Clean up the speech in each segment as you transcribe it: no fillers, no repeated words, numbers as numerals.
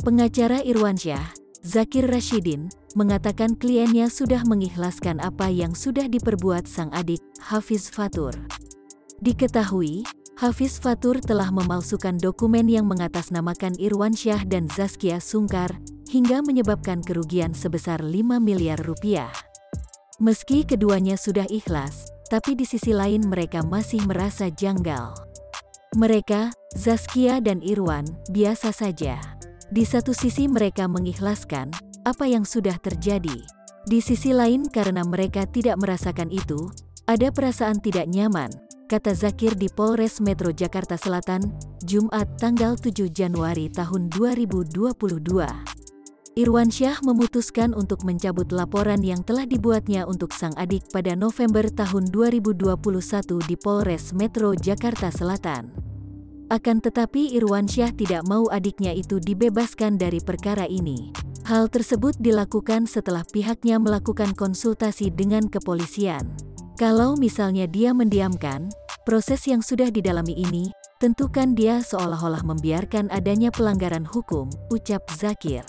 Pengacara Irwansyah, Zakir Rashidin, mengatakan kliennya sudah mengikhlaskan apa yang sudah diperbuat sang adik, Hafiz Fatur. Diketahui, Hafiz Fatur telah memalsukan dokumen yang mengatasnamakan Irwansyah dan Zaskia Sungkar, hingga menyebabkan kerugian sebesar 5 miliar rupiah. Meski keduanya sudah ikhlas, tapi di sisi lain mereka masih merasa janggal. Mereka, Zaskia dan Irwan, biasa saja. Di satu sisi mereka mengikhlaskan apa yang sudah terjadi. Di sisi lain karena mereka tidak merasakan itu, ada perasaan tidak nyaman, kata Zakir di Polres Metro Jakarta Selatan, Jumat tanggal 7 Januari tahun 2022. Irwansyah memutuskan untuk mencabut laporan yang telah dibuatnya untuk sang adik pada November tahun 2021 di Polres Metro Jakarta Selatan. Akan tetapi Irwansyah tidak mau adiknya itu dibebaskan dari perkara ini. Hal tersebut dilakukan setelah pihaknya melakukan konsultasi dengan kepolisian. Kalau misalnya dia mendiamkan proses yang sudah didalami ini, tentukan dia seolah-olah membiarkan adanya pelanggaran hukum, ucap Zakir.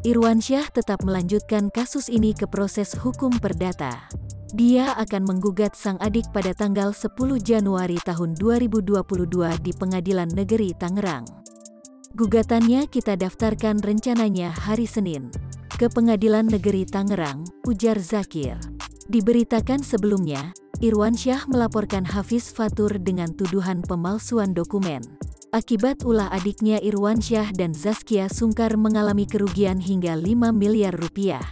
Irwansyah tetap melanjutkan kasus ini ke proses hukum perdata. Dia akan menggugat sang adik pada tanggal 10 Januari tahun 2022 di Pengadilan Negeri Tangerang. Gugatannya kita daftarkan rencananya hari Senin ke Pengadilan Negeri Tangerang, ujar Zakir. Diberitakan sebelumnya, Irwansyah melaporkan Hafiz Fatur dengan tuduhan pemalsuan dokumen. Akibat ulah adiknya Irwansyah dan Zaskia Sungkar mengalami kerugian hingga 5 miliar rupiah.